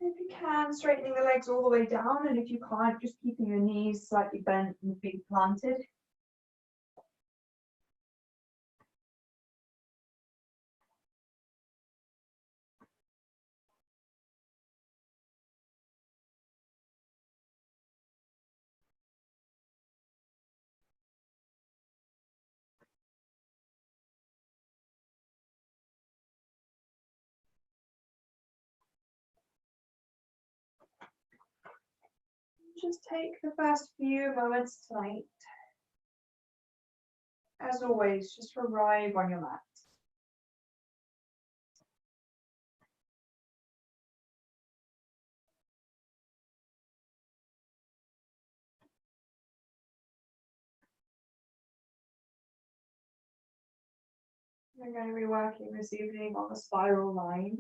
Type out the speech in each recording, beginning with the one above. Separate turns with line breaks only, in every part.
If you can, straightening the legs all the way down, and if you can't, just keeping your knees slightly bent and feet planted. Just take the first few moments tonight. As always, just arrive on your mat. We're going to be working this evening on the spiral line.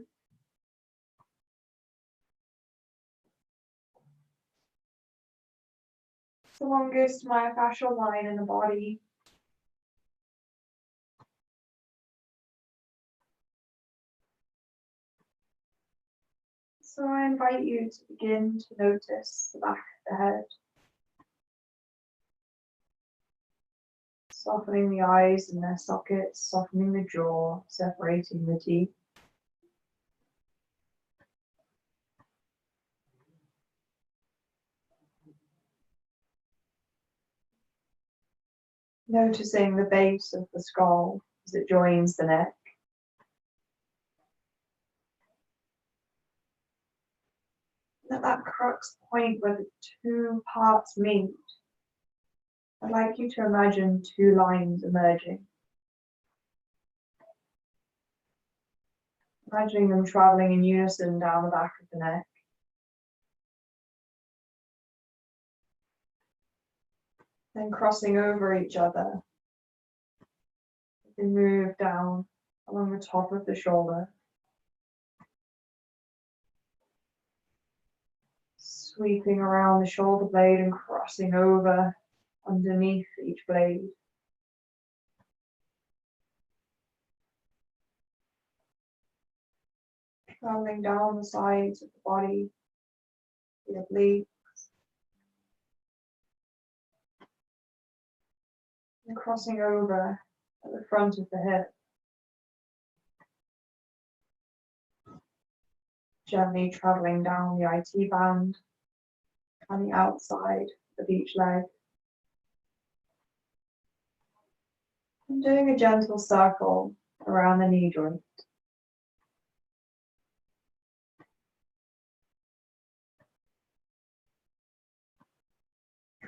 It's the longest myofascial line in the body. So I invite you to begin to notice the back of the head. Softening the eyes and their sockets, softening the jaw, separating the teeth. Noticing the base of the skull as it joins the neck. And at that crux point where the two parts meet, I'd like you to imagine two lines emerging. Imagining them traveling in unison down the back of the neck. Then crossing over each other. Then move down along the top of the shoulder. Sweeping around the shoulder blade and crossing over underneath each blade. Traveling down the sides of the body, the obliques, and crossing over at the front of the hip. Gently traveling down the IT band and the outside of each leg. And doing a gentle circle around the knee joint.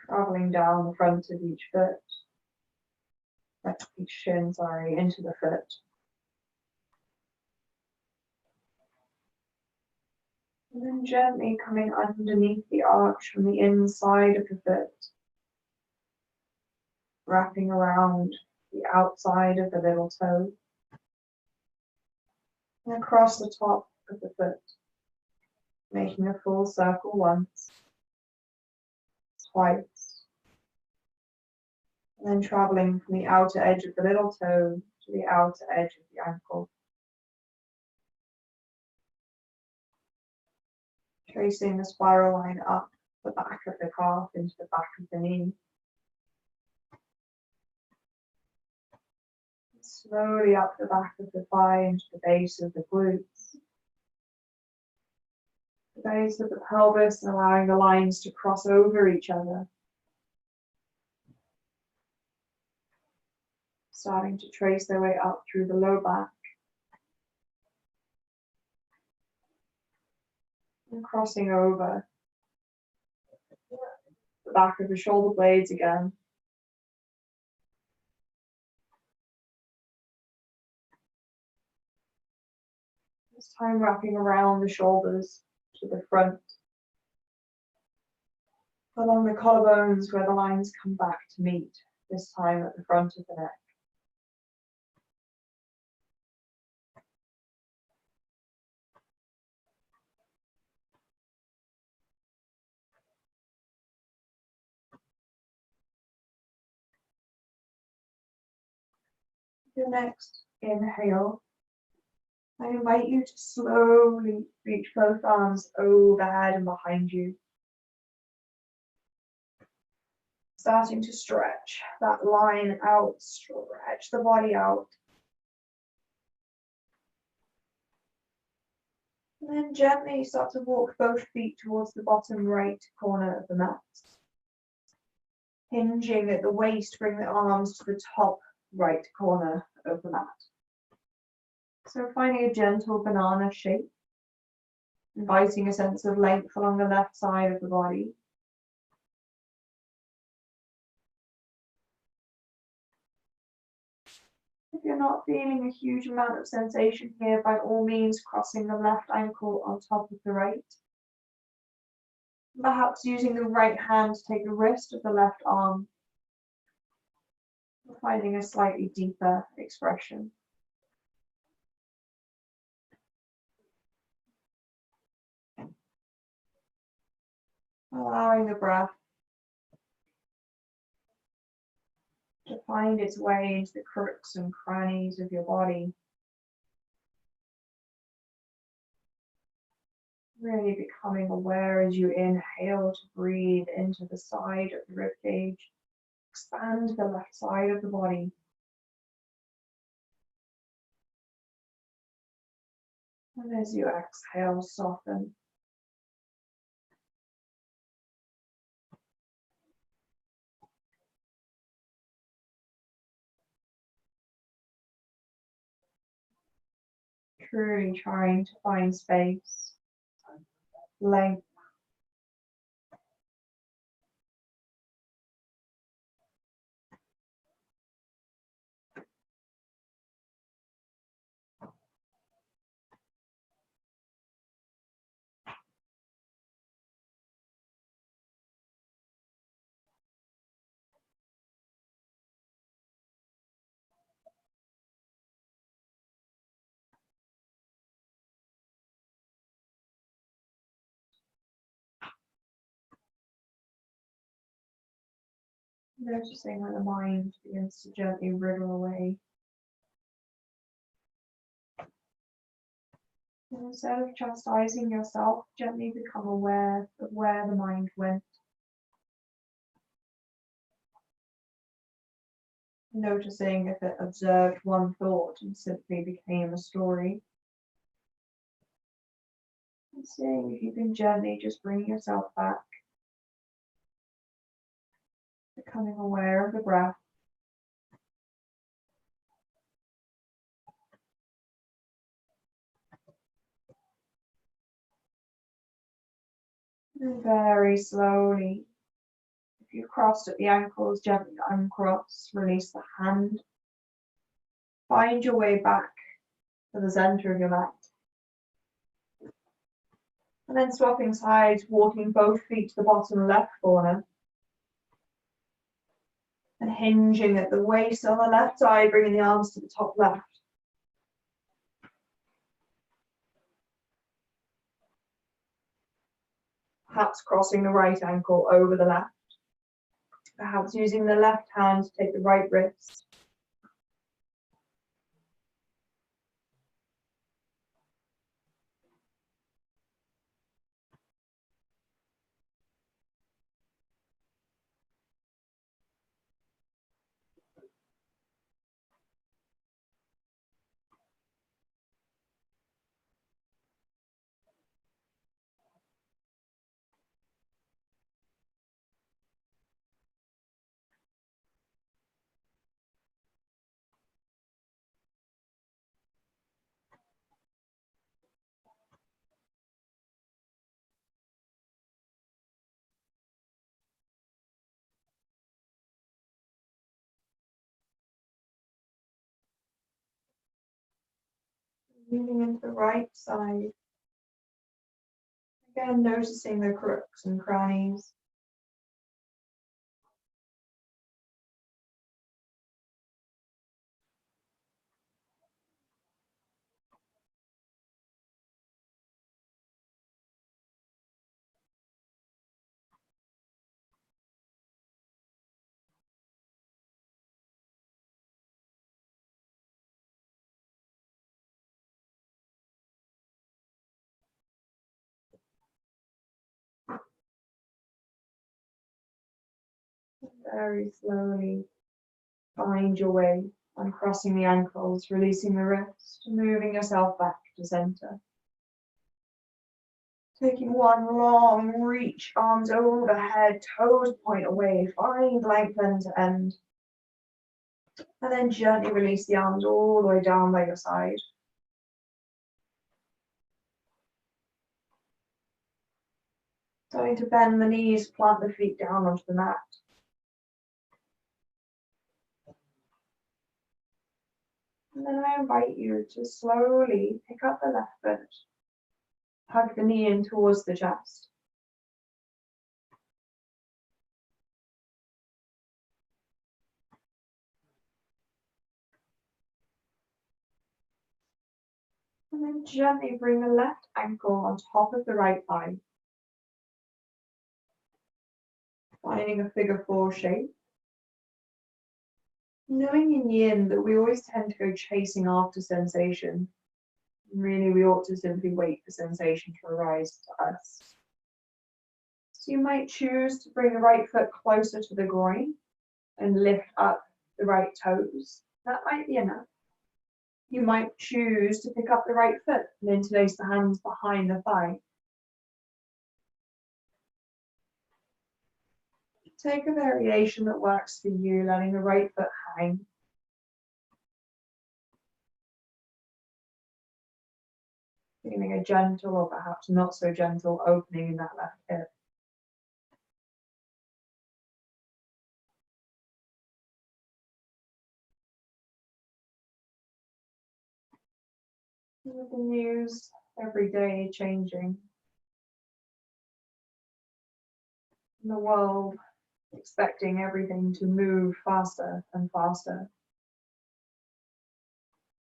Traveling down the front of each foot, each shin, into the foot. And then gently coming underneath the arch from the inside of the foot, wrapping around the outside of the little toe, and across the top of the foot, making a full circle once, twice, and then traveling from the outer edge of the little toe to the outer edge of the ankle. Tracing the spiral line up the back of the calf into the back of the knee. Slowly up the back of the thigh into the base of the glutes. The base of the pelvis, and allowing the lines to cross over each other. Starting to trace their way up through the low back. And crossing over the back of the shoulder blades again. This time wrapping around the shoulders to the front. Along the collarbones where the lines come back to meet, this time at the front of the neck. Your next inhale, I invite you to slowly reach both arms overhead and behind you. Starting to stretch that line out, stretch the body out. And then gently start to walk both feet towards the bottom right corner of the mat. Hinging at the waist, bring the arms to the top right corner of the mat. So finding a gentle banana shape, inviting a sense of length along the left side of the body. If you're not feeling a huge amount of sensation here, by all means, crossing the left ankle on top of the right. Perhaps using the right hand to take the wrist of the left arm, finding a slightly deeper expression. Allowing the breath to find its way into the crooks and crannies of your body. Really becoming aware as you inhale to breathe into the side of the rib cage. Expand the left side of the body. And as you exhale, soften. Truly trying to find space, length. Noticing when the mind begins to gently wriggle away. And instead of chastising yourself, gently become aware of where the mind went. Noticing if it observed one thought and simply became a story. And seeing if you can gently just bring yourself back. Becoming aware of the breath. And very slowly, if you've crossed at the ankles, gently uncross, release the hand. Find your way back to the center of your mat. And then swapping sides, walking both feet to the bottom left corner. And hinging at the waist on the left side, bringing the arms to the top left. Perhaps crossing the right ankle over the left. Perhaps using the left hand to take the right wrist. Moving into the right side. Again, noticing the crooks and crannies. Very slowly find your way, uncrossing the ankles, releasing the wrist, moving yourself back to center. Taking one long reach, arms overhead, toes point away, find length end to end. And then gently release the arms all the way down by your side. Starting to bend the knees, plant the feet down onto the mat. And then I invite you to slowly pick up the left foot. Hug the knee in towards the chest. And then gently bring the left ankle on top of the right thigh. Finding a figure four shape. Knowing in yin that we always tend to go chasing after sensation. Really, we ought to simply wait for sensation to arise to us. So you might choose to bring the right foot closer to the groin and lift up the right toes. That might be enough. You might choose to pick up the right foot and interlace the hands behind the thigh. Take a variation that works for you, letting the right foot hang. Feeling a gentle or perhaps not so gentle opening in that left hip. With the news every day changing, the world expecting everything to move faster and faster,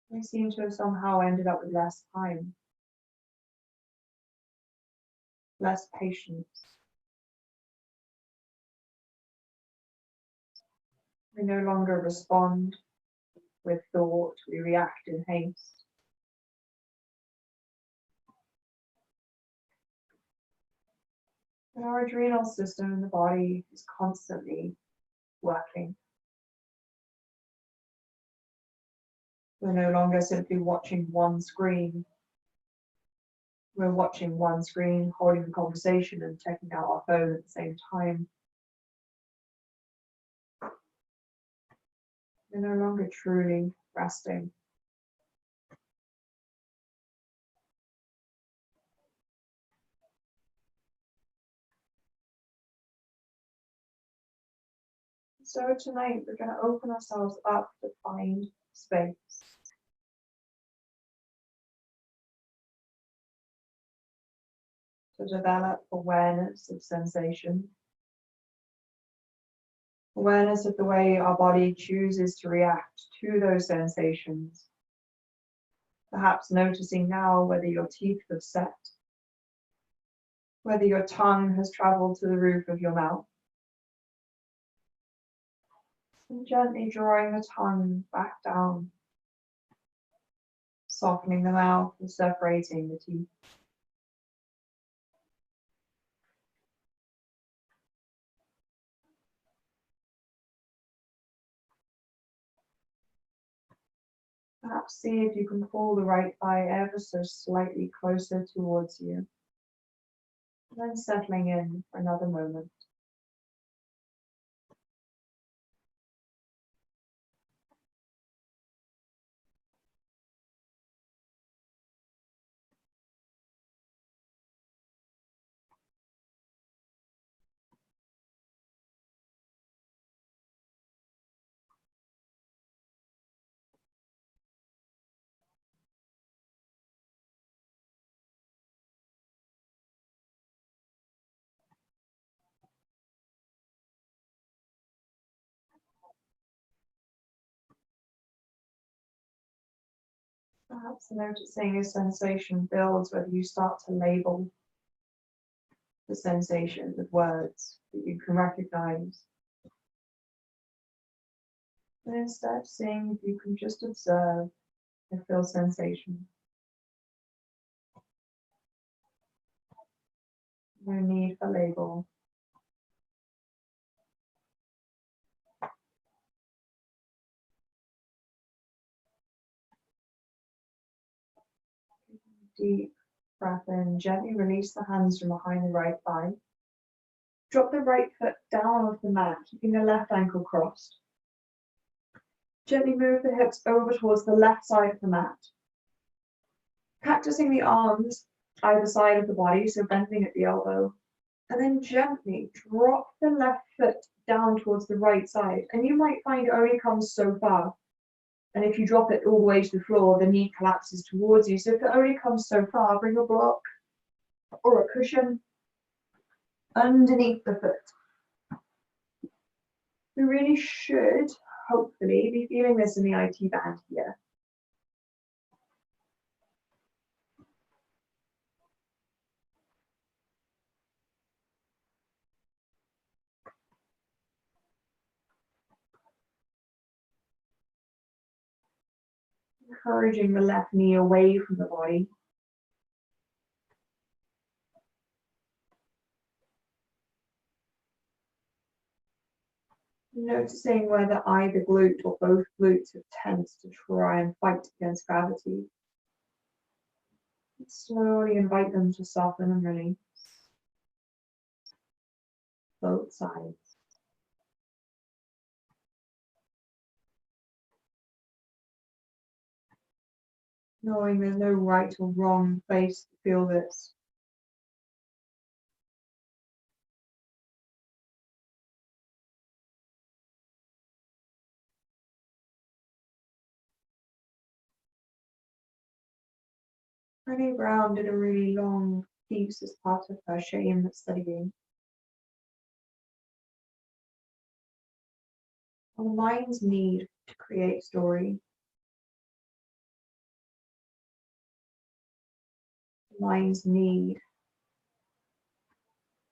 we seem to have somehow ended up with less time, less patience. We no longer respond with thought, we react in haste. And our adrenal system in the body is constantly working. We're no longer simply watching one screen. We're watching one screen, holding the conversation and checking out our phone at the same time. We're no longer truly resting. So tonight we're going to open ourselves up to find space. To develop awareness of sensation. Awareness of the way our body chooses to react to those sensations. Perhaps noticing now whether your teeth have set, whether your tongue has traveled to the roof of your mouth. And gently drawing the tongue back down, softening the mouth and separating the teeth. Perhaps see if you can pull the right thigh ever so slightly closer towards you. And then settling in for another moment. Perhaps noticing as sensation builds, whether you start to label the sensation with words that you can recognize. And instead seeing if you can just observe and feel sensation. No need for label. Deep breath in. Gently release the hands from behind the right thigh. Drop the right foot down off the mat, keeping the left ankle crossed. Gently move the hips over towards the left side of the mat. Practicing the arms either side of the body, so bending at the elbow. And then gently drop the left foot down towards the right side. And you might find it only comes so far. And if you drop it all the way to the floor, the knee collapses towards you. So if it only comes so far, bring a block or a cushion underneath the foot. We really should, hopefully, be feeling this in the IT band here. Encouraging the left knee away from the body. Noticing whether either glute or both glutes have tensed to try and fight against gravity. Slowly invite them to soften and release. Both sides. Knowing there's no right or wrong place to feel this. Brené Brown did a really long piece as part of her shame studying. On the mind's need to create story. The mind's need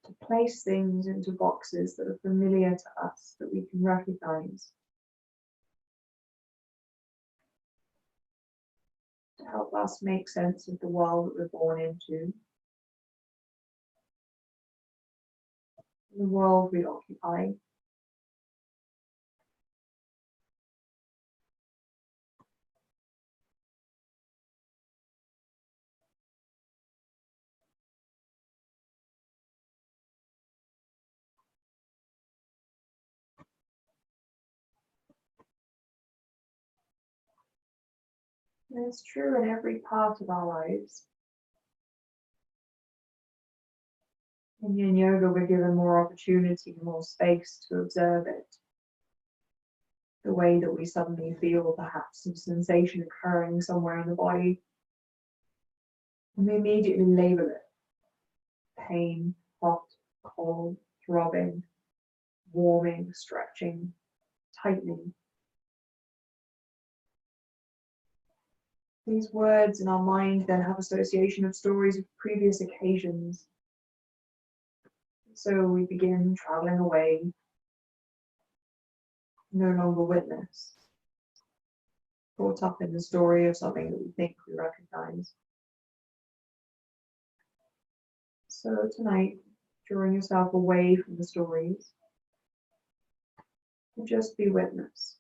to place things into boxes that are familiar to us, that we can recognize. To help us make sense of the world that we're born into. The world we occupy. And it's true in every part of our lives. In Yin Yoga, we're given more opportunity, more space to observe it. The way that we suddenly feel perhaps some sensation occurring somewhere in the body. And we immediately label it. Pain, hot, cold, throbbing, warming, stretching, tightening. These words in our mind then have association of stories of previous occasions. So we begin traveling away, no longer witness, caught up in the story of something that we think we recognize. So tonight, drawing yourself away from the stories, and just be witness.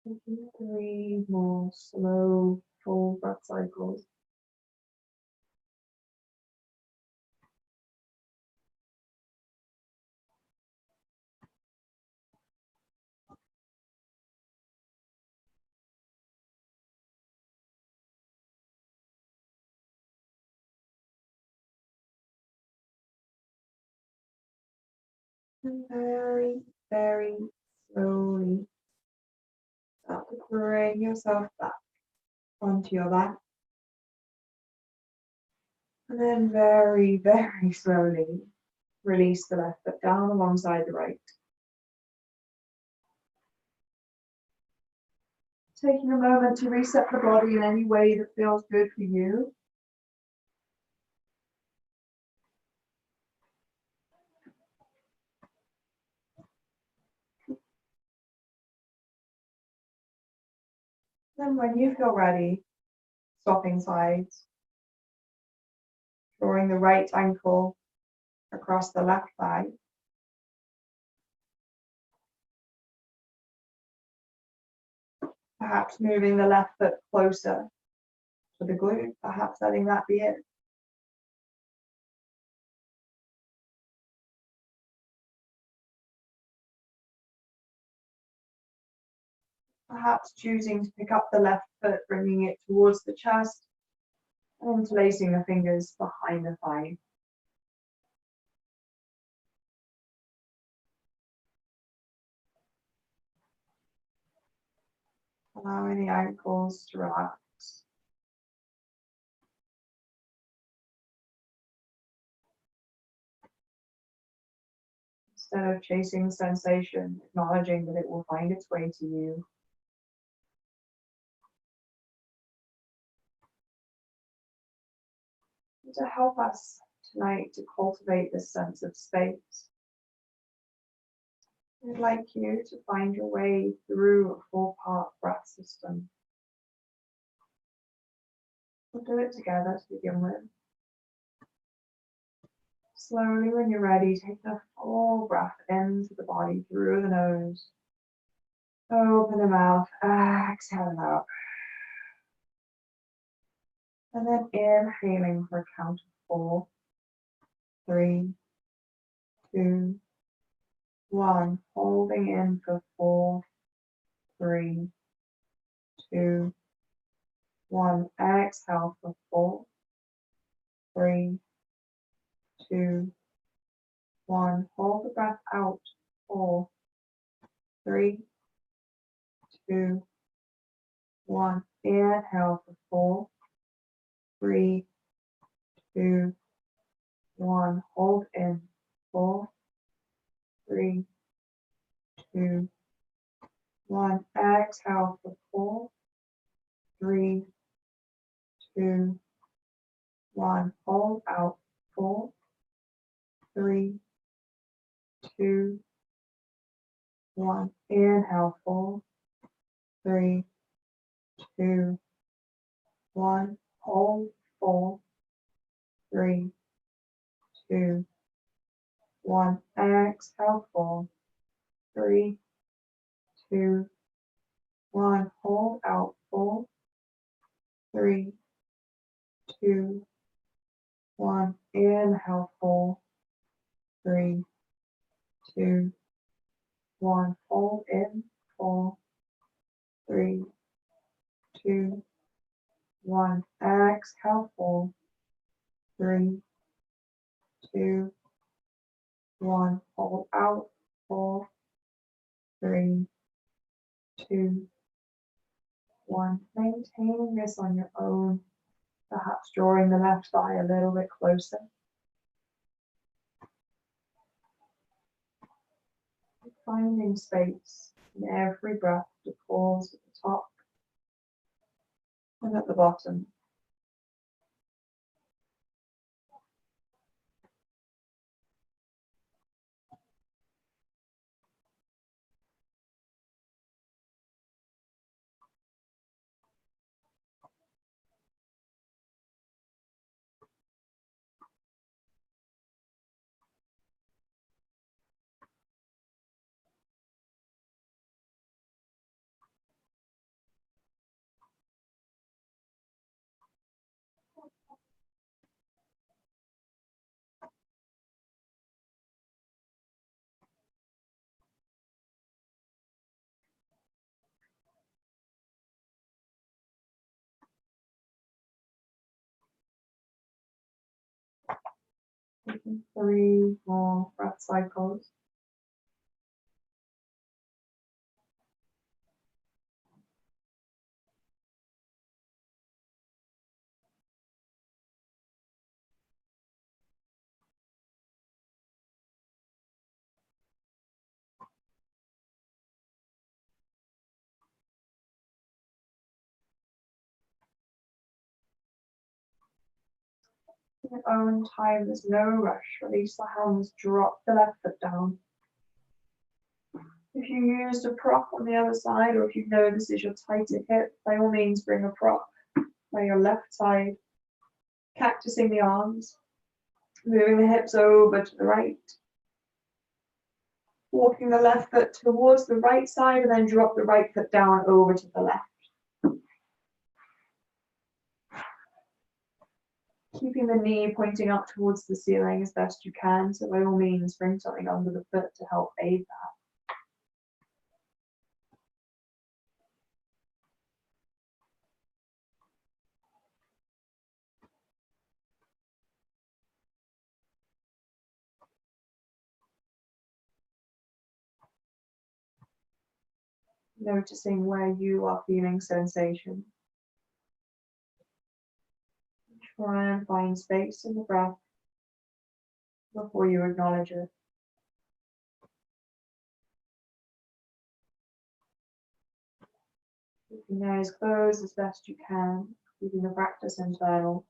Taking 3 more slow, full breath cycles. And very, very slowly start to bring yourself back onto your back. And then very, very slowly release the left foot down alongside the right. Taking a moment to reset the body in any way that feels good for you. Then when you feel ready, swapping sides, drawing the right ankle across the left thigh. Perhaps moving the left foot closer to the glute, perhaps letting that be it. Perhaps choosing to pick up the left foot, bringing it towards the chest, and interlacing the fingers behind the thigh. Allowing the ankles to relax. Instead of chasing sensation, acknowledging that it will find its way to you. And to help us tonight to cultivate this sense of space, I'd like you to find your way through a 4-part breath system. We'll do it together to begin with. Slowly, when you're ready, take a full breath into the body through the nose. Open the mouth, exhale out. And then inhaling for a count of 4, 3, 2, 1. Holding in for 4, 3, 2, 1. Exhale for 4, 3, 2, 1. Hold the breath out. 4, 3, 2, 1. Inhale for 4, 3, 2, 1. Hold in. 4, 3, 2, 1. Exhale for 4, 3, 2, 1. Hold out. 4, 3, 2, 1. Inhale. 4, 3, 2, 1. Hold. 4, 3, 2, 1. Exhale. 4, 3, 2, 1. Hold out. 4, 3, 2, 1. Inhale. 4, 3, 2, 1. Hold in. 4, 3, 2, 1. Exhale. 4, 3, 2, 1. Hold out. 4, 3, 2, 1. Maintaining this on your own, perhaps drawing the left thigh a little bit closer. Finding space in every breath to pause at the top and at the bottom. Taking 3 more breath cycles. your own time, there's no rush. Release the hands, drop the left foot down. If you used a prop on the other side, or if you know this is your tighter hip, by all means bring a prop by your left side, cactusing the arms, moving the hips over to the right, walking the left foot towards the right side, and then drop the right foot down over to the left. Keeping the knee pointing up towards the ceiling as best you can, so by all means bring something under the foot to help aid that. Noticing where you are feeling sensation. Try and find space in the breath before you acknowledge it. Keeping your eyes closed as best you can, keeping the practice internal.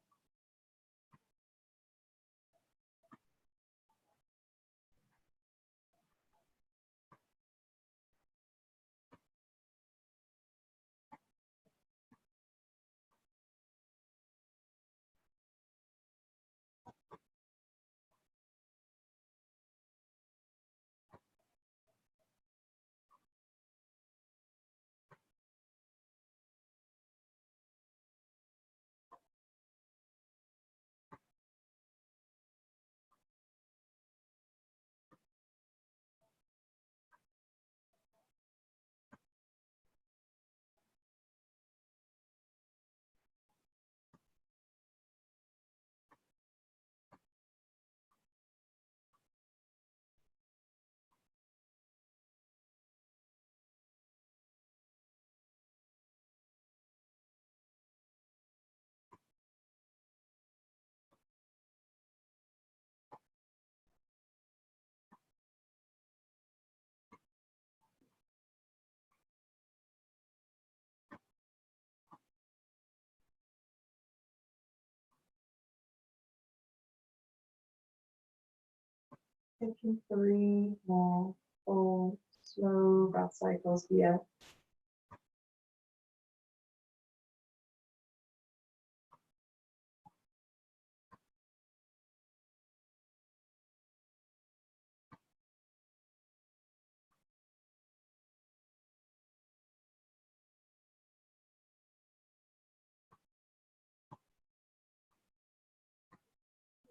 Taking 3 more full, slow breath cycles here.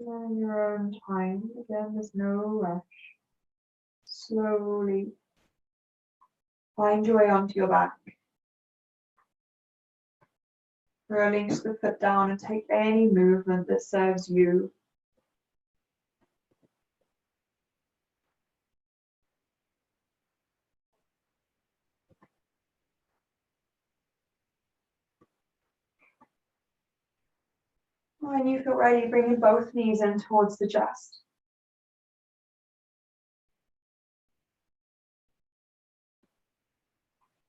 In your own time, again, there's no rush. Slowly find your way onto your back. Release the foot down and take any movement that serves you. When you feel ready, bringing both knees in towards the chest.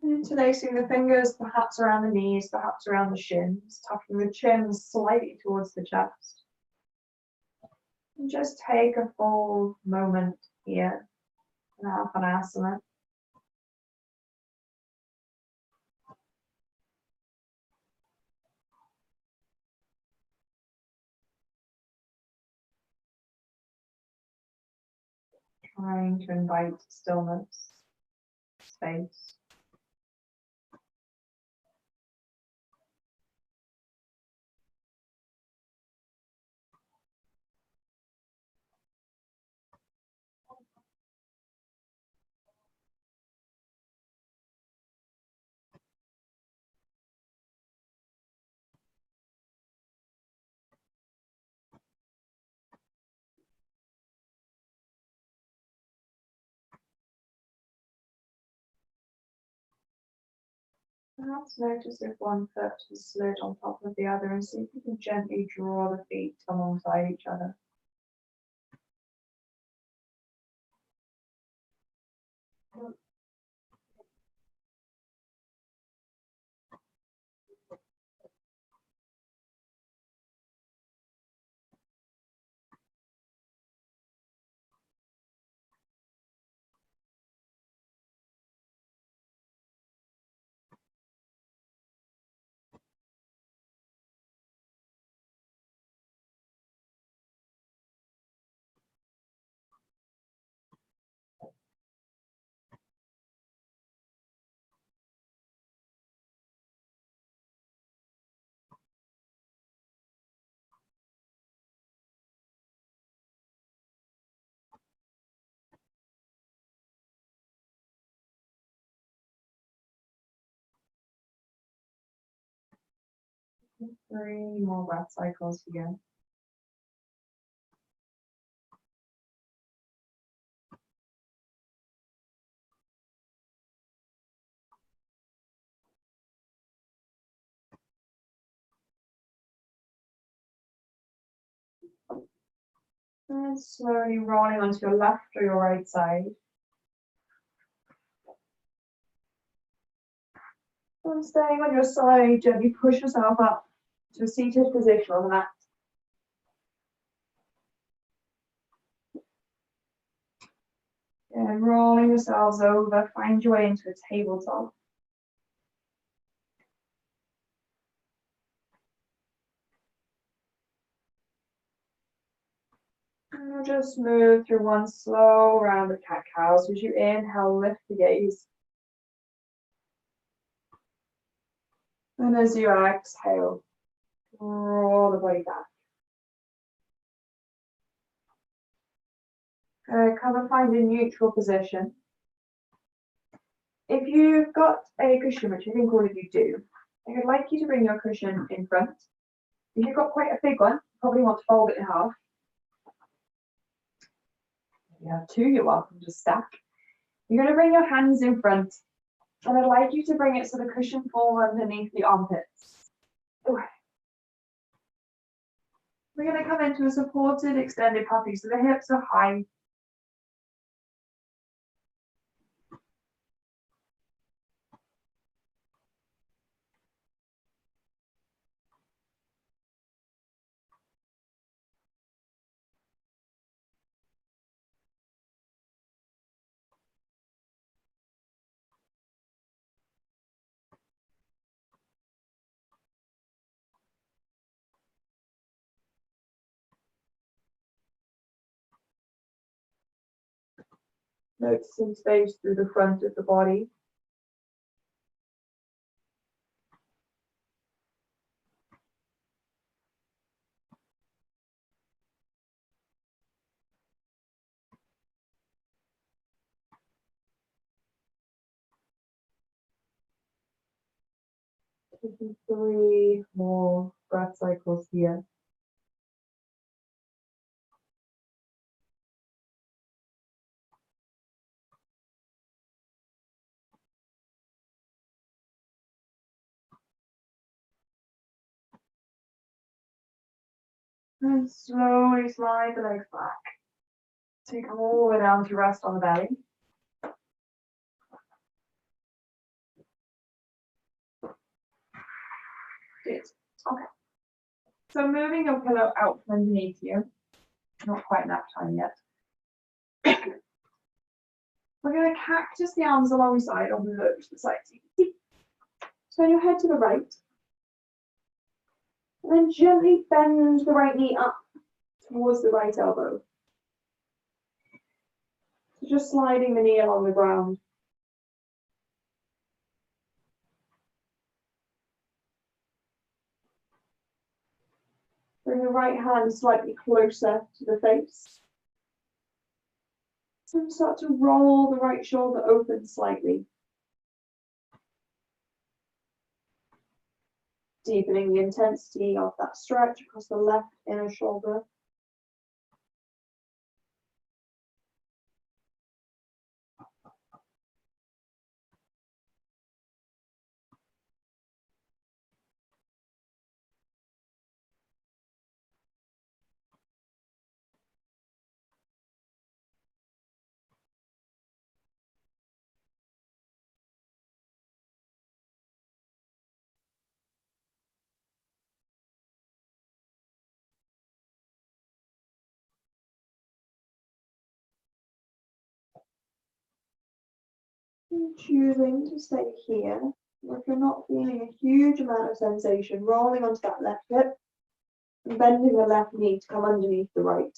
Interlacing the fingers, perhaps around the knees, perhaps around the shins, tucking the chin slightly towards the chest. And just take a full moment here in Apanasana. Trying to invite stillness, space. Perhaps notice if one foot is slid on top of the other and see if you can gently draw the feet alongside each other. 3 more breath cycles here. And slowly rolling onto your left or your right side. And staying on your side, gently push yourself up to a seated position on the mat. And rolling yourselves over, find your way into a tabletop. And we'll just move through one slow round of cat-cow. So as you inhale, lift the gaze. And as you exhale, roll the body back. Come and find a neutral position. If you've got a cushion, which I think all of you do, I'd like you to bring your cushion in front. If you've got quite a big one, you probably want to fold it in half. If you have two, you're welcome to stack. You're going to bring your hands in front, and I'd like you to bring it so the cushion falls underneath the armpits. Okay. We're going to come into a supported extended puppy, so the hips are high. Noticing space through the front of the body. Taking 3 more breath cycles here. And slowly slide the legs back. Take them all the way down to rest on the belly. Good. Okay. So moving your pillow out from underneath you. Not quite nap time yet. We're going to cactus the arms alongside or move over to the side. So you can see. Turn your head to the right. And then gently bend the right knee up towards the right elbow. So just sliding the knee along the ground. Bring the right hand slightly closer to the face. And start to roll the right shoulder open slightly. Deepening the intensity of that stretch across the left inner shoulder. And choosing to stay here. If you're not feeling a huge amount of sensation, rolling onto that left hip and bending the left knee to come underneath the right.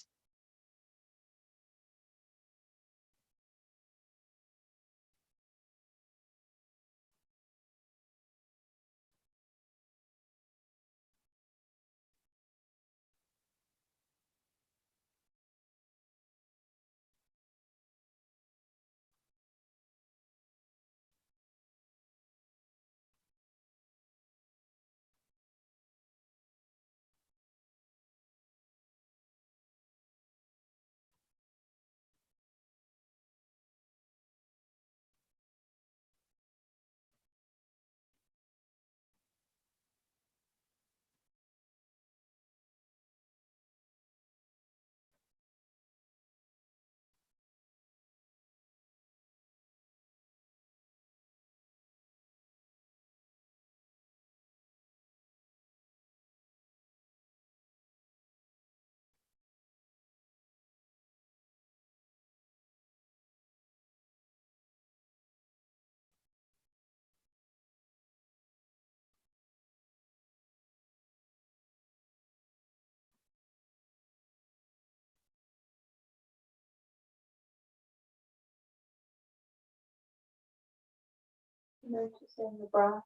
Noticing the breath.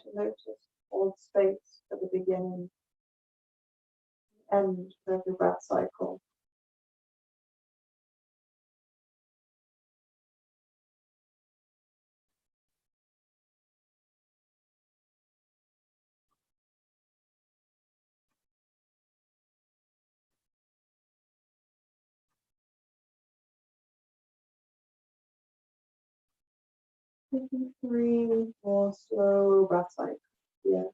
Trying to notice all space at the beginning, the end of your breath cycle. Taking 3 more slow breath cycles. Yeah.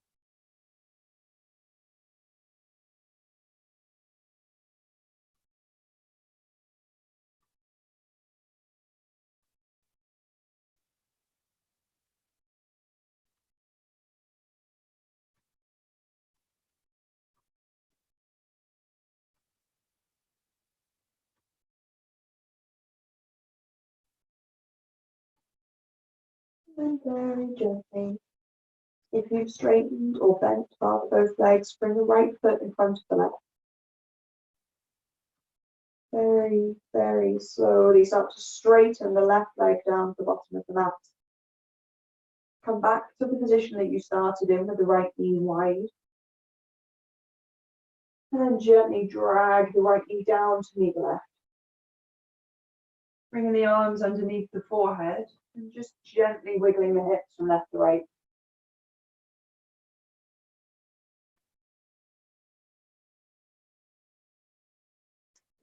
And very gently, if you've straightened or bent both legs, bring the right foot in front of the left. Very, very slowly start to straighten the left leg down to the bottom of the mat. Come back to the position that you started in with the right knee wide. And then gently drag the right knee down to meet the left. Bringing the arms underneath the forehead and just gently wiggling the hips from left to right.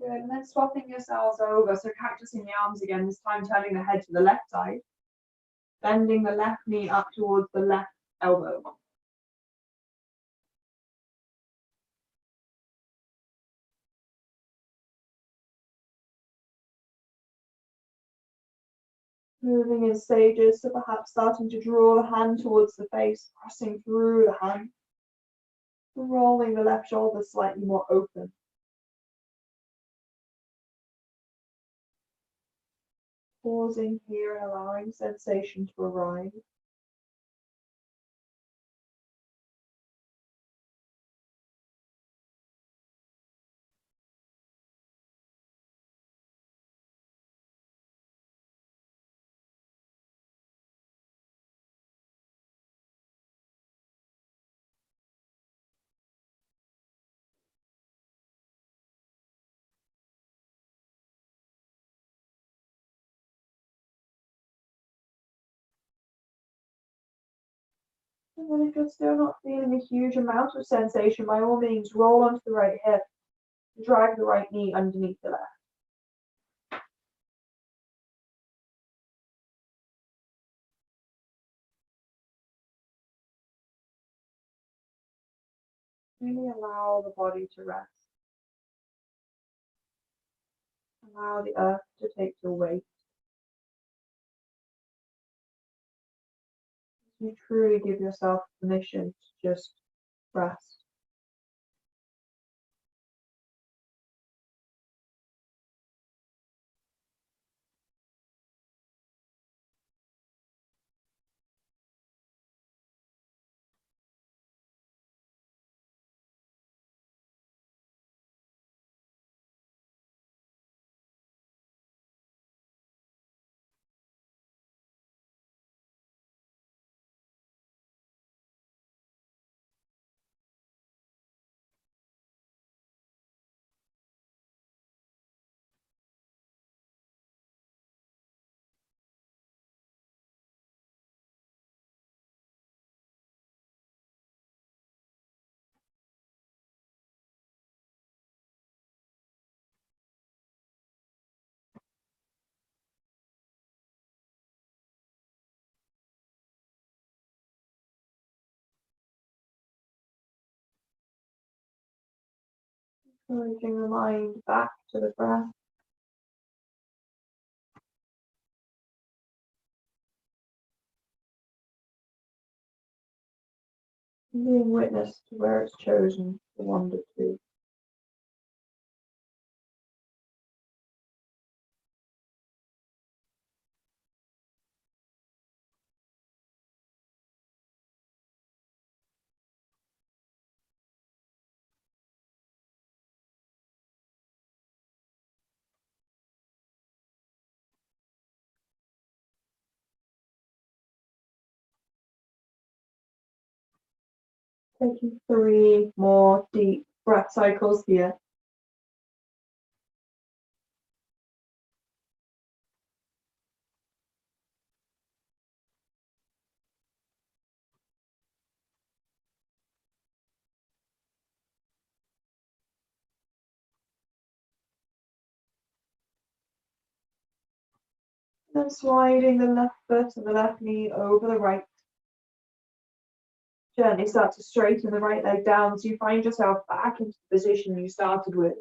Good, and then swapping yourselves over, so cactusing the arms again, this time turning the head to the left side. Bending the left knee up towards the left elbow. Moving in stages, so perhaps starting to draw the hand towards the face, pressing through the hand. Rolling the left shoulder slightly more open. Pausing here and allowing sensation to arrive. And then if you're still not feeling a huge amount of sensation, by all means, roll onto the right hip. Drag the right knee underneath the left. Really allow the body to rest. Allow the earth to take the weight. You truly give yourself permission to just rest. Encouraging the mind back to the breath. Being witness to where it's chosen to wander to. Taking 3 more deep breath cycles here. And then sliding the left foot and the left knee over the right. Gently start to straighten the right leg down so you find yourself back into the position you started with.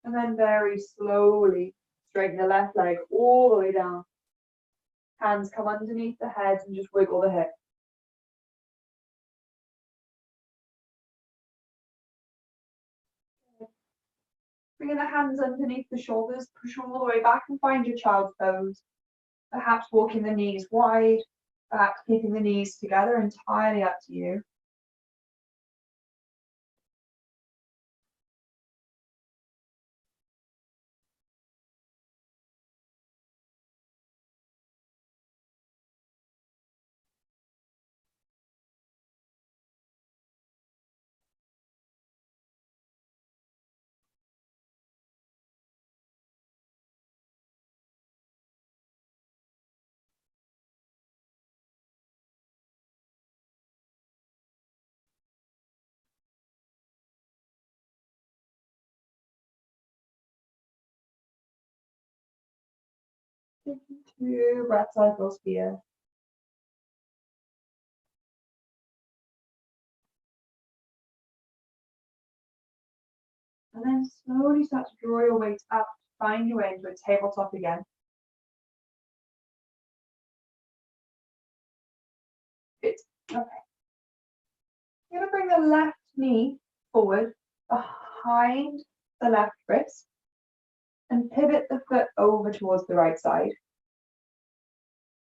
And then very slowly straighten the left leg all the way down. Hands come underneath the head and just wiggle the hip. Bringing the hands underneath the shoulders, push all the way back and find your child's pose. Perhaps walking the knees wide, perhaps keeping the knees together, entirely up to you. Taking 2 breath cycles here. And then slowly start to draw your weight up, find your way into a tabletop again. Good. Okay. You're going to bring the left knee forward behind the left wrist and pivot the foot over towards the right side.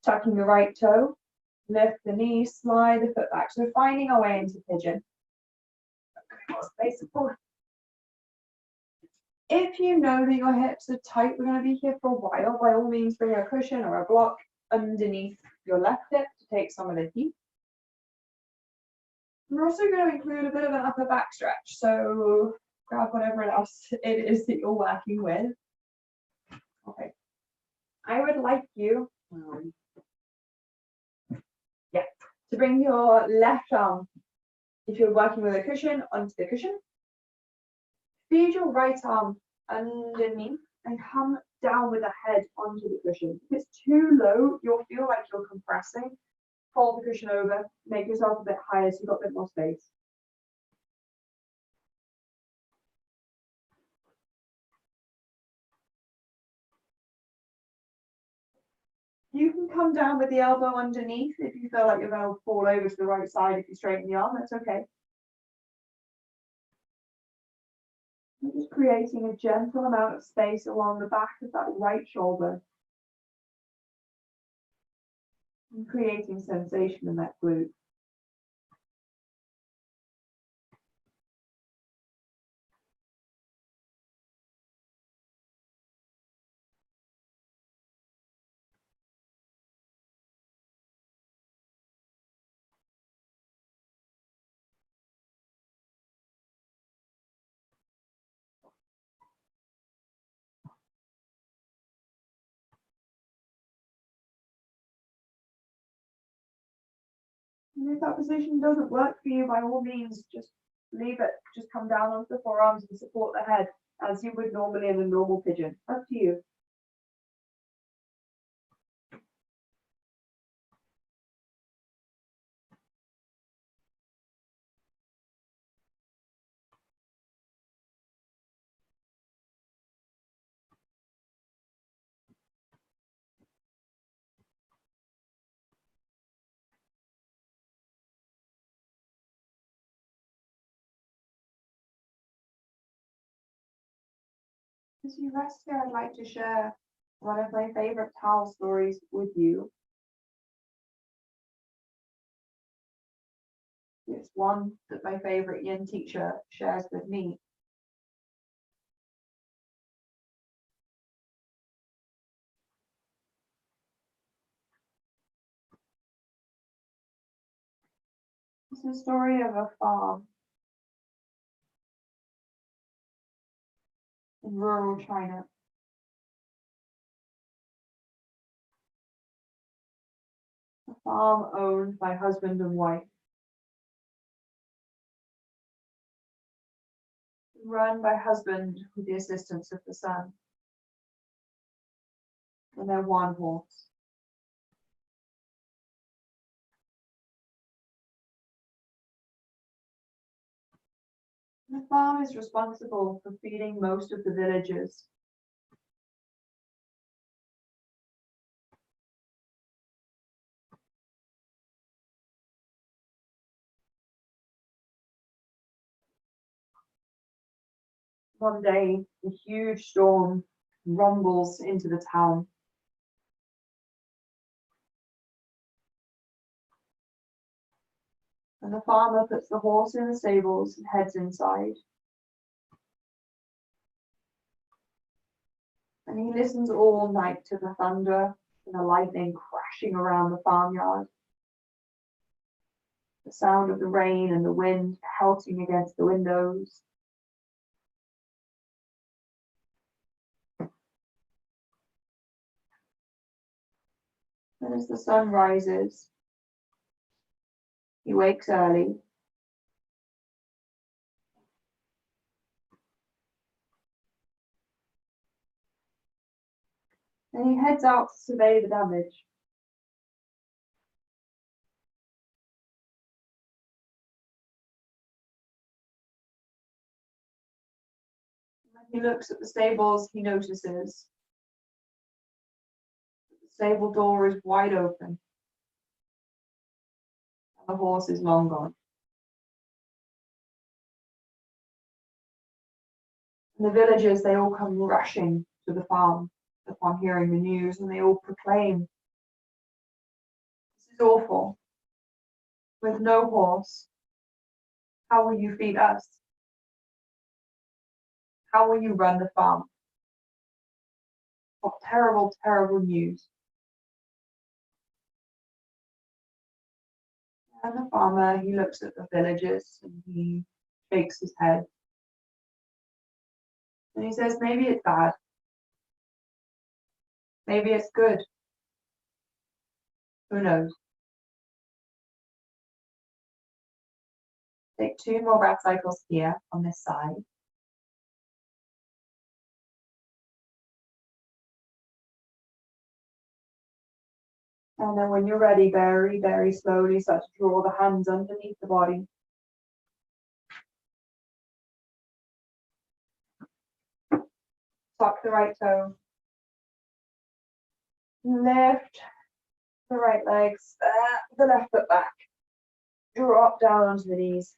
Tucking the right toe, lift the knee, slide the foot back. So finding our way into pigeon. Okay, more space forward. If you know that your hips are tight, we're going to be here for a while. By all means, bring a cushion or a block underneath your left hip to take some of the heat. We're also going to include a bit of an upper back stretch. So grab whatever else it is that you're working with. Okay. I would like you, to bring your left arm, if you're working with a cushion, onto the cushion. Feed your right arm underneath and come down with the head onto the cushion. If it's too low, you'll feel like you're compressing. Fold the cushion over, make yourself a bit higher so you've got a bit more space. You can come down with the elbow underneath if you feel like you're going to fall over to the right side. If you straighten the arm, that's okay. You're just creating a gentle amount of space along the back of that right shoulder. And creating sensation in that glute. And if that position doesn't work for you, by all means, just leave it. Just come down onto the forearms and support the head as you would normally in a normal pigeon. Up to you. As you rest here, I'd like to share one of my favorite towel stories with you. It's one that my favorite yin teacher shares with me. It's the story of a farm in rural China. A farm owned by husband and wife, run by husband with the assistance of the son, and their one horse. The farm is responsible for feeding most of the villagers. One day, a huge storm rumbles into the town. And the farmer puts the horse in the stables and heads inside. And he listens all night to the thunder and the lightning crashing around the farmyard. The sound of the rain and the wind pelting against the windows. And as the sun rises, he wakes early. And he heads out to survey the damage. When he looks at the stables, he notices that the stable door is wide open. And the horse is long gone. And the villagers, they all come rushing to the farm upon hearing the news, and they all proclaim, "This is awful. With no horse, how will you feed us? How will you run the farm? What terrible, terrible news." And the farmer, he looks at the villagers and he shakes his head. And he says, maybe it's bad. Maybe it's good. Who knows? Take 2 more breath cycles here on this side. And then when you're ready, very, very slowly start to draw the hands underneath the body. Tuck the right toe. Lift the right legs, the left foot back. Drop down onto the knees.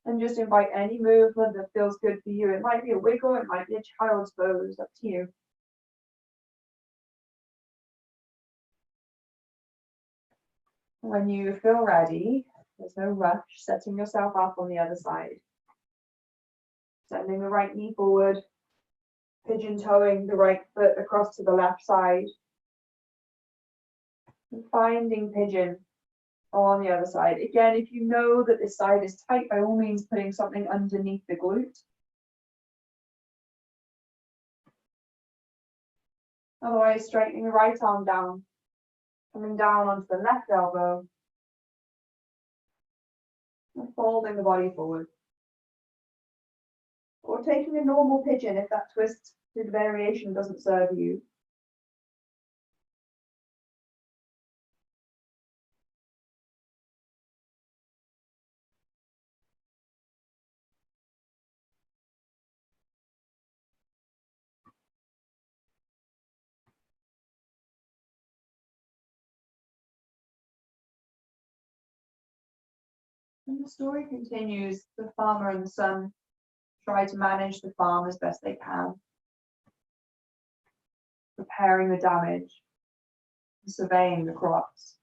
And just invite any movement that feels good for you. It might be a wiggle, it might be a child's pose, up to you. When you feel ready, there's no rush, setting yourself up on the other side. Sending the right knee forward, pigeon toeing the right foot across to the left side. And finding pigeon on the other side. Again, if you know that this side is tight, by all means putting something underneath the glute. Otherwise, straightening the right arm down, coming down onto the left elbow, and folding the body forward. Or taking a normal pigeon if that twisted variation doesn't serve you. And the story continues. The farmer and the son try to manage the farm as best they can, repairing the damage, and surveying the crops.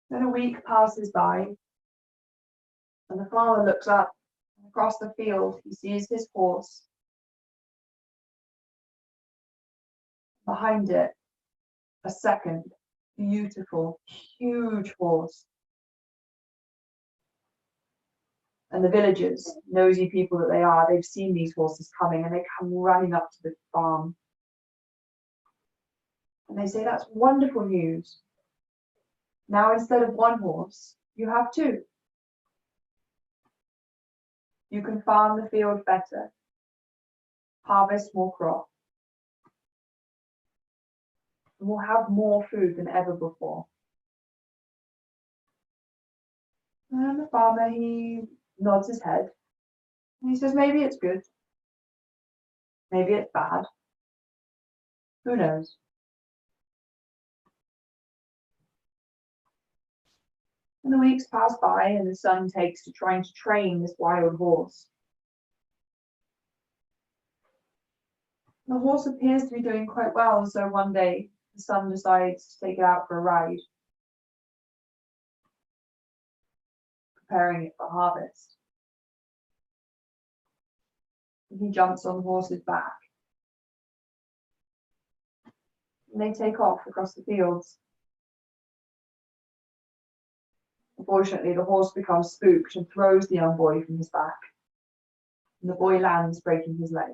Then a week passes by, and the farmer looks up, and across the field he sees his horse. Behind it, a second Beautiful, huge horse. And the villagers, nosy people that they are, they've seen these horses coming and they come running up to the farm. And they say, that's wonderful news. Now instead of one horse, you have two. You can farm the field better, harvest more crop, and we'll have more food than ever before. And the farmer, he nods his head, and he says, maybe it's good, maybe it's bad, who knows? And the weeks pass by, and the son takes to trying to train this wild horse. The horse appears to be doing quite well, so one day the son decides to take it out for a ride, preparing it for harvest. And he jumps on the horse's back. And they take off across the fields. Unfortunately, the horse becomes spooked and throws the young boy from his back. And the boy lands, breaking his leg.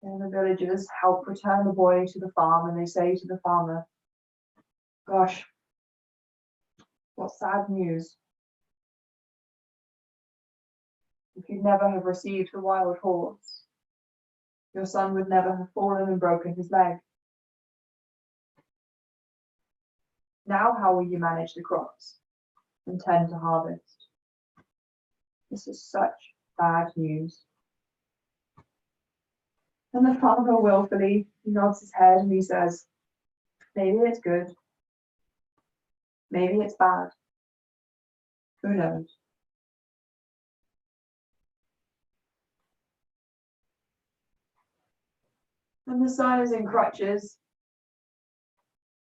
And the villagers help return the boy to the farm, and they say to the farmer, gosh, what sad news. If you'd never have received the wild horse, your son would never have fallen and broken his leg. Now how will you manage the crops and tend to harvest? This is such bad news. And the farmer willfully, he nods his head and he says, maybe it's good, maybe it's bad, who knows? And the son is in crutches,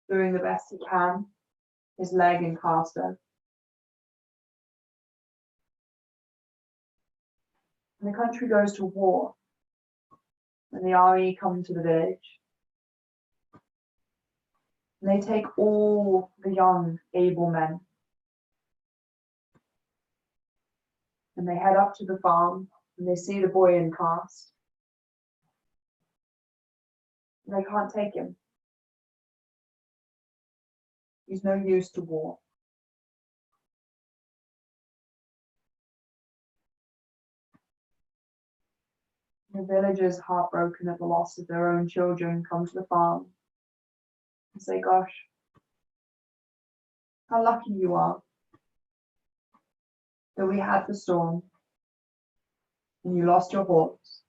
doing the best he can, his leg in caster. And the country goes to war, and the army come to the village. And they take all the young, able men. And they head up to the farm, and they see the boy in cast. And they can't take him. He's no use to war. The villagers, heartbroken at the loss of their own children, come to the farm and say, gosh, how lucky you are that we had the storm and you lost your horse.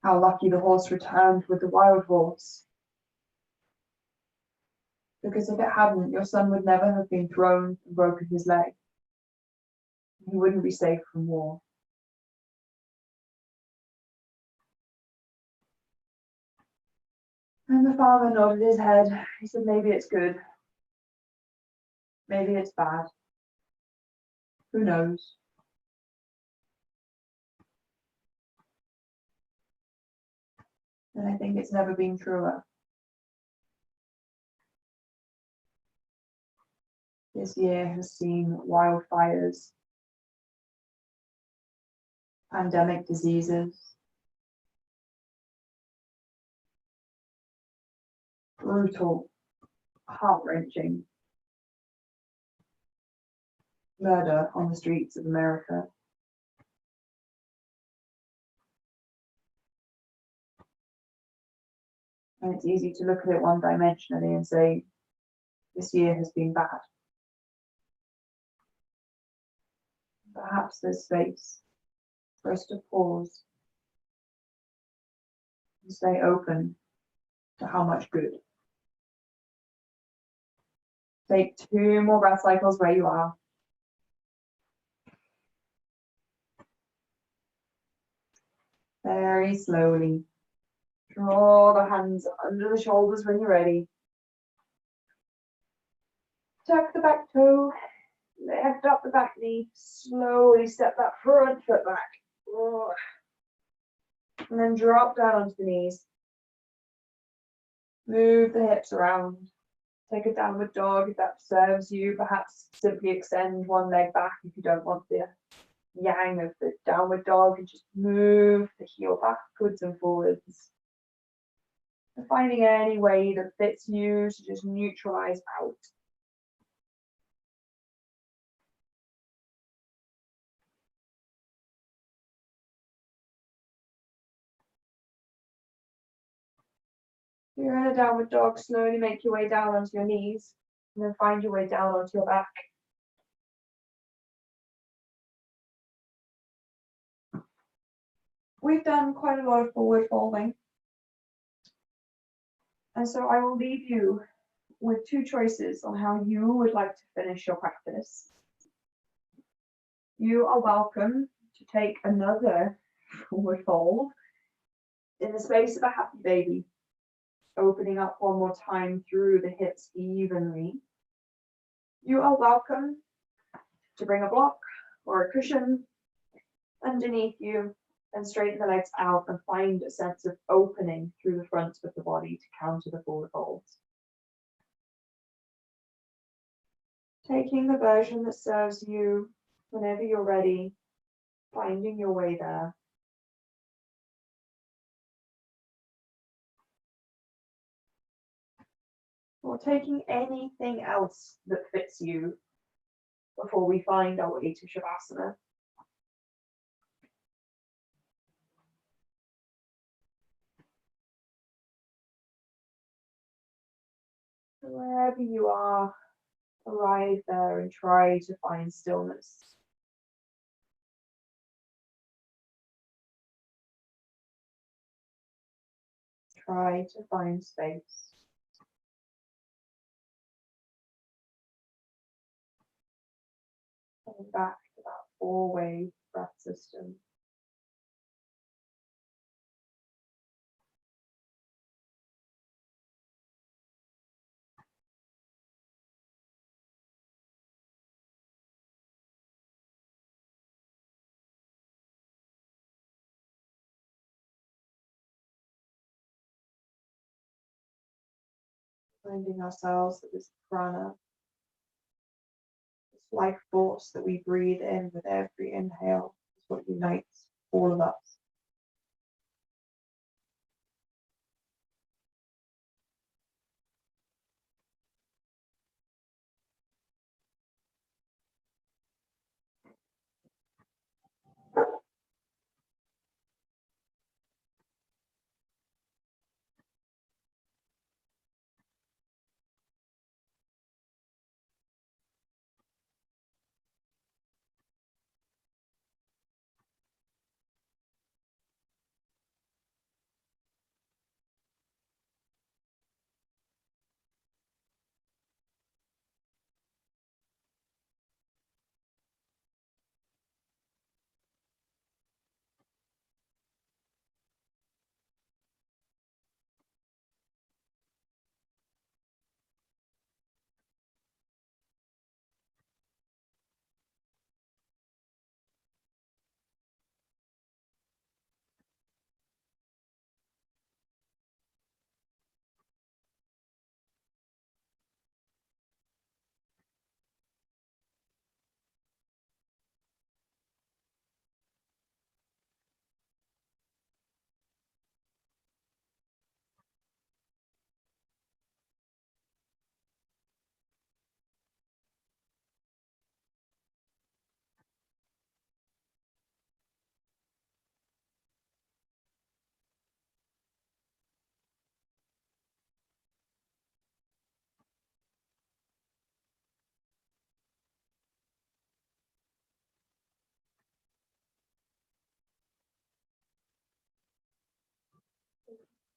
How lucky the horse returned with the wild horse. Because if it hadn't, your son would never have been thrown and broken his leg. He wouldn't be safe from war. And the father nodded his head. He said, maybe it's good. Maybe it's bad. Who knows? And I think it's never been truer. This year has seen wildfires, pandemic diseases, brutal, heart-wrenching murder on the streets of America. And it's easy to look at it one-dimensionally and say, this year has been bad. Perhaps there's space for us to pause and stay open to how much good. Take 2 more breath cycles where you are. Very slowly. Draw the hands under the shoulders when you're ready. Tuck the back toe. Lift up the back knee. Slowly step that front foot back. Oh. And then drop down onto the knees. Move the hips around. Take a downward dog if that serves you. Perhaps simply extend one leg back if you don't want the yang of the downward dog, and just move the heel backwards and forwards. And finding any way that fits you to just neutralize out. You're in a downward dog, slowly make your way down onto your knees, and then find your way down onto your back. We've done quite a lot of forward folding. And so I will leave you with two choices on how you would like to finish your practice. You are welcome to take another forward fold in the space of a happy baby, opening up one more time through the hips evenly. You are welcome to bring a block or a cushion underneath you and straighten the legs out and find a sense of opening through the front of the body to counter the forward folds. Taking the version that serves you whenever you're ready, finding your way there. Or taking anything else that fits you before we find our way to Shavasana. Wherever you are, arrive there and try to find stillness. Try to find space. Coming back to that four-way breath system. Finding ourselves that this prana, this life force that we breathe in with every inhale, is what unites all of us.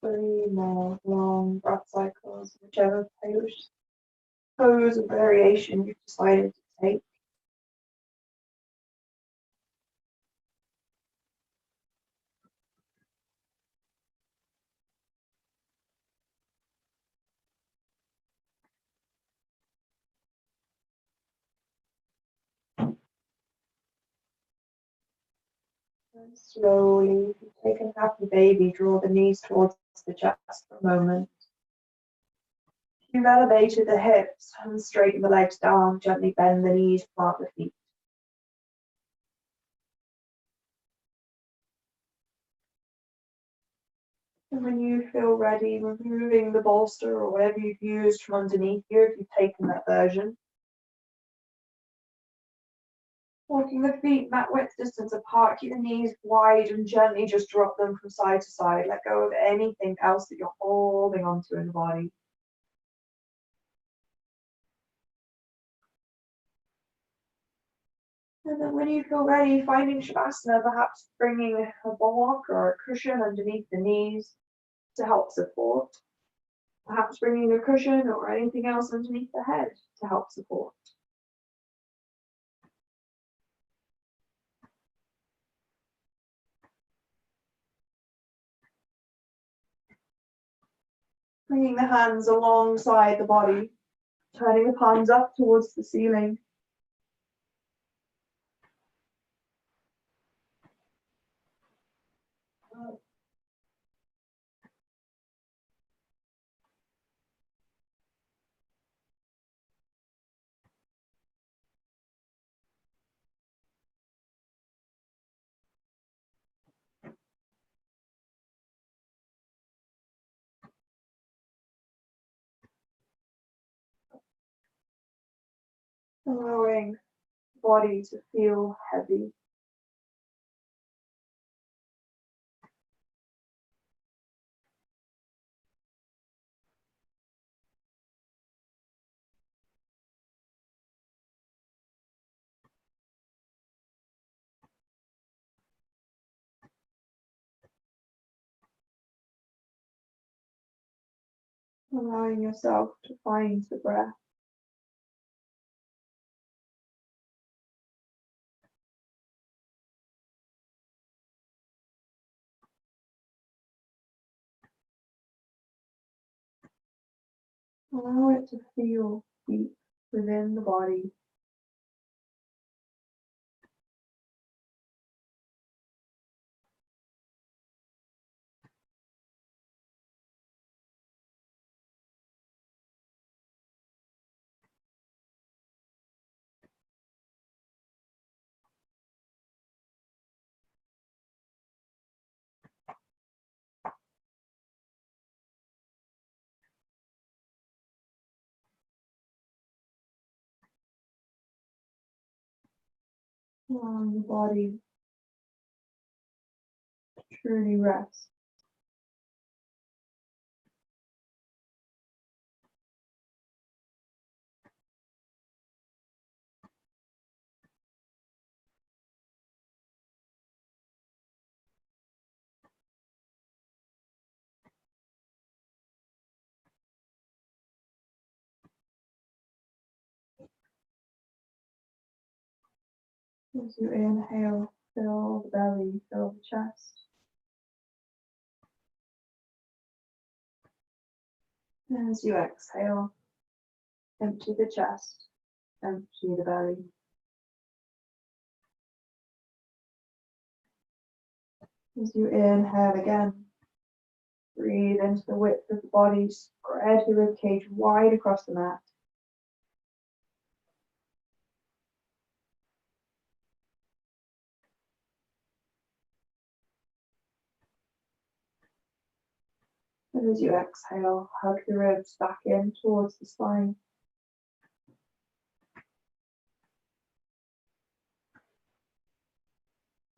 Three more long breath cycles, whichever pose or variation you've decided to take. And slowly, if you take a happy baby, draw the knees towards the chest for a moment. You've elevated the hips and straighten the legs down, gently bend the knees, plant the feet. And when you feel ready, removing the bolster or whatever you've used from underneath you, if you've taken that version. Walking the feet mat width distance apart, keep the knees wide and gently just drop them from side to side. Let go of anything else that you're holding onto in the body. And then when you feel ready, finding Shavasana, perhaps bringing a block or a cushion underneath the knees to help support. Perhaps bringing a cushion or anything else underneath the head to help support. Bringing the hands alongside the body, turning the palms up towards the ceiling. Allowing the body to feel heavy. Allowing yourself to find the breath. Allow it to feel deep within the body. Allowing the body to truly rest. As you inhale, fill the belly, fill the chest. And as you exhale, empty the chest, empty the belly. As you inhale again, breathe into the width of the body, spread the ribcage wide across the mat. And as you exhale, hug the ribs back in towards the spine.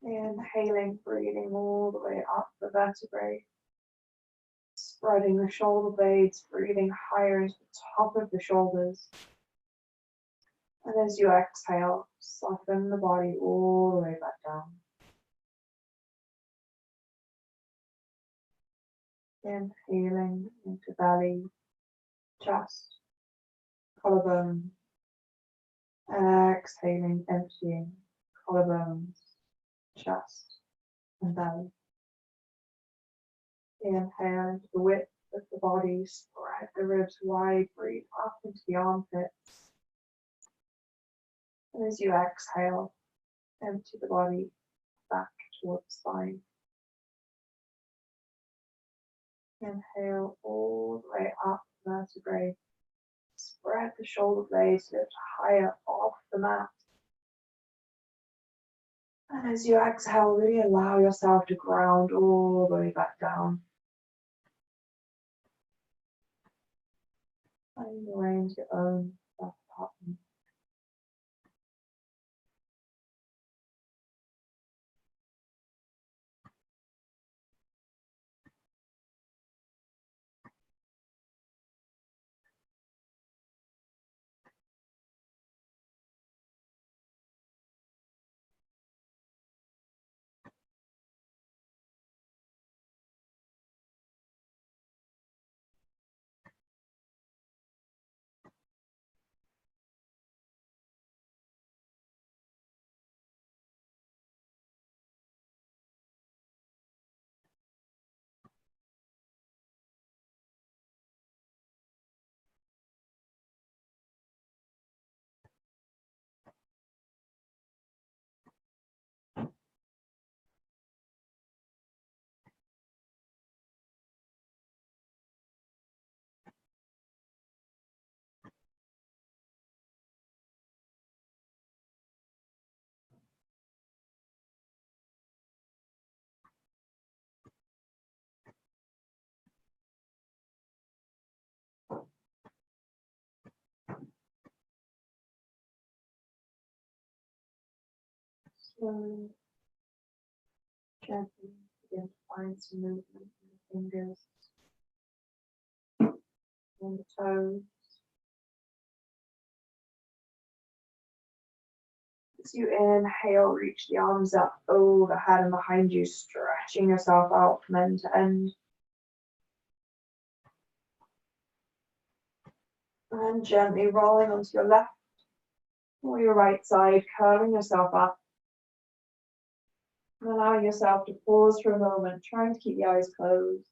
Inhaling, breathing all the way up the vertebrae. Spreading the shoulder blades, breathing higher into the top of the shoulders. And as you exhale, soften the body all the way back down. Inhaling into belly, chest, collarbone. Exhaling, emptying collarbones, chest, and belly. Inhale into the width of the body, spread the ribs wide, breathe up into the armpits. And as you exhale, empty the body back towards the spine. Inhale all the way up the vertebrae. Spread the shoulder blades, lift higher off the mat. And as you exhale, really allow yourself to ground all the way back down. Finding your way into your own breath pattern. Slowly, gently begin to find some movement in the fingers and the toes. As you inhale, reach the arms up overhead and behind you, stretching yourself out from end to end. And gently rolling onto your left or your right side, curving yourself up. And allowing yourself to pause for a moment, trying to keep the eyes closed.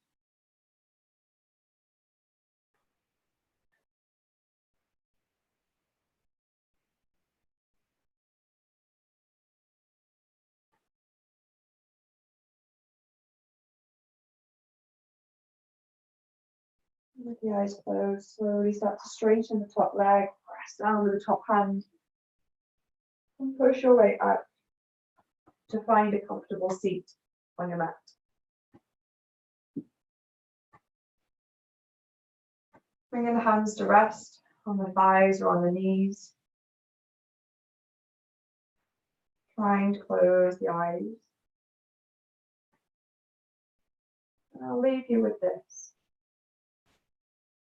With the eyes closed, slowly start to straighten the top leg, press down with the top hand, and push your way out to find a comfortable seat on your mat. Bringing the hands to rest on the thighs or on the knees. Trying to close the eyes. And I'll leave you with this.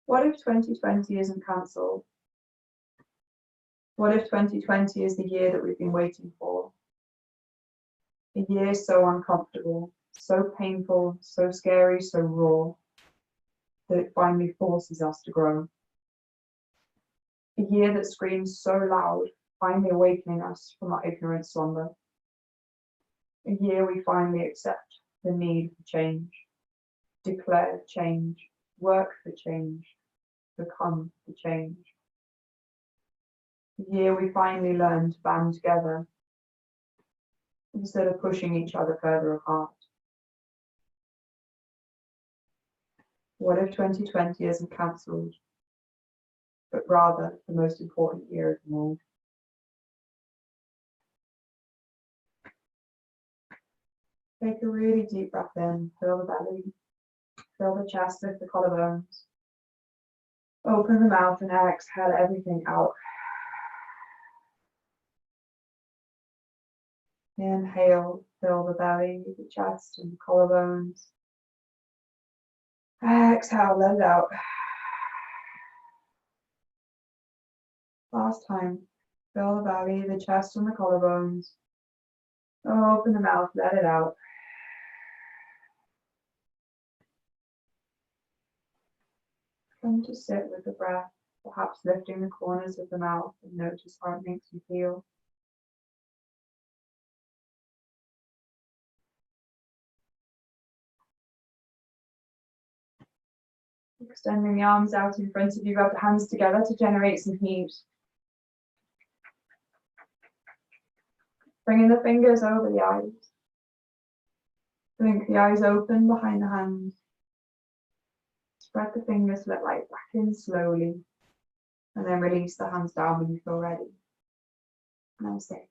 What if 2020 isn't cancelled? What if 2020 is the year that we've been waiting for? A year so uncomfortable, so painful, so scary, so raw, that it finally forces us to grow. A year that screams so loud, finally awakening us from our ignorant slumber. A year we finally accept the need for change, declare change, work for change, become the change. A year we finally learn to band together instead of pushing each other further apart. What if 2020 isn't cancelled, but rather the most important year of them all? Take a really deep breath in, fill the belly, fill the chest, lift the collarbones. Open the mouth and exhale everything out. Inhale, fill the belly, the chest, and the collarbones. Exhale, let it out. Last time, fill the belly, the chest, and the collarbones. Open the mouth, let it out. Come to sit with the breath, perhaps lifting the corners of the mouth and notice how it makes you feel. Extending the arms out in front of you, rub the hands together to generate some heat. Bringing the fingers over the eyes.
Blink the eyes open behind the hands. Spread the fingers to let light back in slowly. And then release the hands down when you feel ready. Namaste.